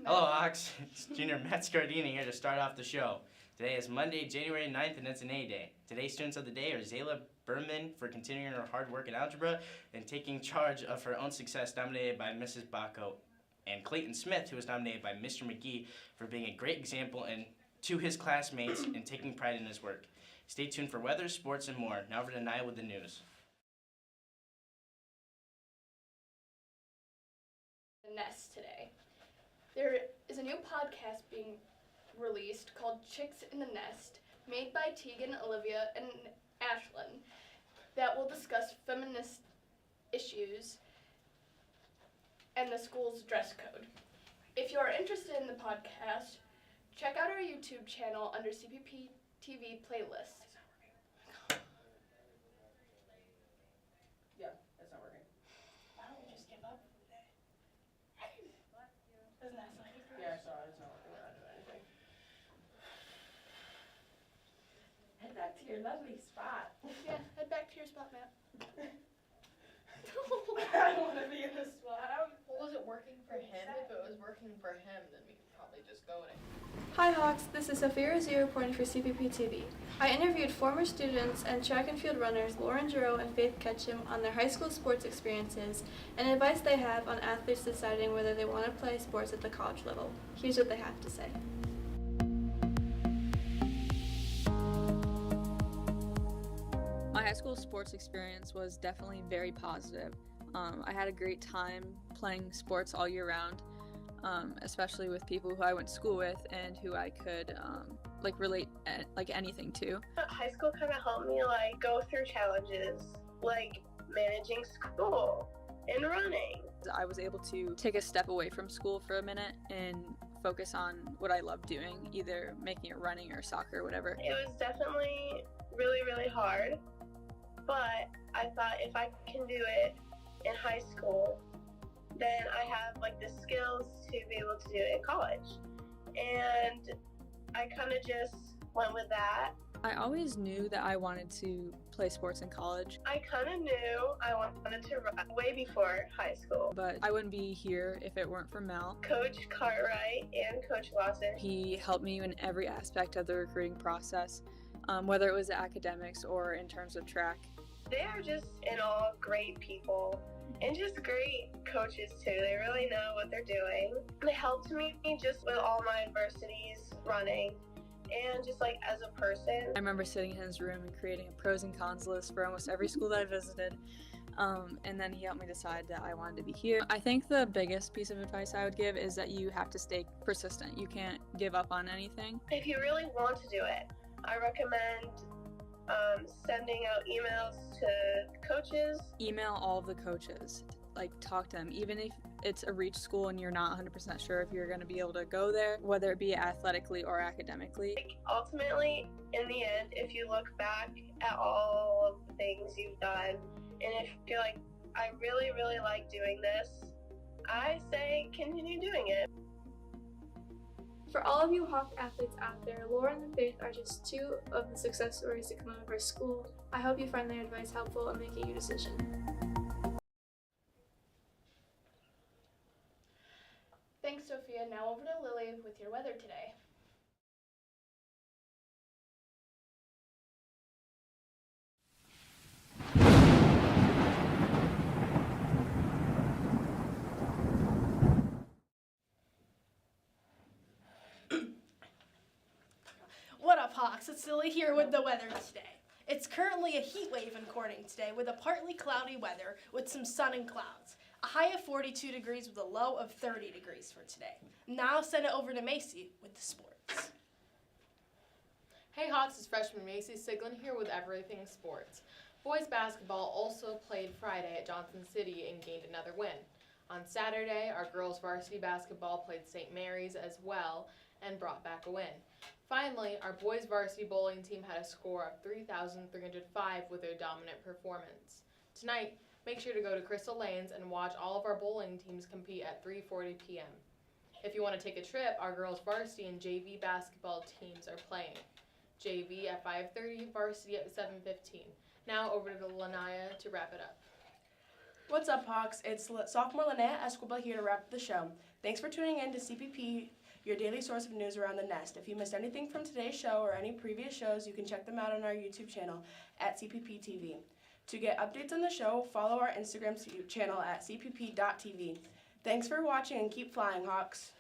Hello, Ox. It's Junior Matt Scardini here to start off the show. Today is Monday, January 9th, and it's an A Day. Today's students of the day are Zayla Berman for continuing her hard work in algebra and taking charge of her own success, nominated by Mrs. Bacco, and Clayton Smith, who was nominated by Mr. McGee for being a great example and to his classmates and taking pride in his work. Stay tuned for weather, sports, and more. Now over to Nia with the news. The Nest today. There is a new podcast being released called Chicks in the Nest, made by Tegan, Olivia, and Ashlyn, that will discuss feminist issues and the school's dress code. If you are interested in the podcast, check out our YouTube channel under CPP TV playlist. Yeah, that's not working. Why don't we just give up for the day? Doesn't that sound good? Yeah, I saw it. It's not working. We're not doing anything. Head back to your lovely spot. Yeah, head back to your spot, Matt. I don't want to be in this spot. Well, was it working for him? If it was working for him, then we could probably just go in it. Hi Hawks, this is Sophia Rozier reporting for CPP TV. I interviewed former students and track and field runners Lauren Giroux and Faith Ketchum on their high school sports experiences and advice they have on athletes deciding whether they want to play sports at the college level. Here's what they have to say. My high school sports experience was definitely very positive. I had a great time playing sports all year round, especially with people who I went to school with and who I could relate anything to. High school kind of helped me go through challenges like managing school and running. I was able to take a step away from school for a minute and focus on what I love doing, either making it running or soccer or whatever. It was definitely really, really hard, but I thought if I can do it in high school, then I have the skills to be able to do it in college. And I kind of just went with that. I always knew that I wanted to play sports in college. I kind of knew I wanted to run way before high school. But I wouldn't be here if it weren't for Mel. Coach Cartwright and Coach Lawson. He helped me in every aspect of the recruiting process, whether it was academics or in terms of track. They are just in all great people and just great coaches too. They really know what they're doing. They helped me just with all my adversities running and just as a person. I remember sitting in his room and creating a pros and cons list for almost every school that I visited. And then he helped me decide that I wanted to be here. I think the biggest piece of advice I would give is that you have to stay persistent. You can't give up on anything. If you really want to do it, I recommend sending out emails to coaches. Email all of the coaches. Talk to them. Even if it's a reach school and you're not 100% sure if you're going to be able to go there, whether it be athletically or academically. Ultimately, in the end, if you look back at all of the things you've done, and if you're I really, really like doing this, I say continue doing it. For all of you Hawk athletes out there, Lauren and Faith are just two of the success stories to come out of our school. I hope you find their advice helpful in making your decision. Thanks, Sophia. Now over to Lily with your weather today. What up, Hawks? It's Lily here with the weather today. It's currently a heat wave in Corning today with a partly cloudy weather with some sun and clouds. A high of 42 degrees with a low of 30 degrees for today. Now I'll send it over to Macy with the sports. Hey Hawks, it's freshman Macy Siglin here with Everything Sports. Boys basketball also played Friday at Johnson City and gained another win. On Saturday, our girls varsity basketball played St. Mary's as well and brought back a win. Finally, our boys varsity bowling team had a score of 3,305 with their dominant performance. Tonight, make sure to go to Crystal Lanes and watch all of our bowling teams compete at 3:40 p.m. If you want to take a trip, our girls varsity and JV basketball teams are playing. JV at 5:30, varsity at 7:15. Now over to Lanaya to wrap it up. What's up, Hawks? It's sophomore Lynette Escobar here to wrap the show. Thanks for tuning in to CPP, your daily source of news around the Nest. If you missed anything from today's show or any previous shows, you can check them out on our YouTube channel at CPP TV. To get updates on the show, follow our Instagram channel at cpp.tv. Thanks for watching and keep flying, Hawks.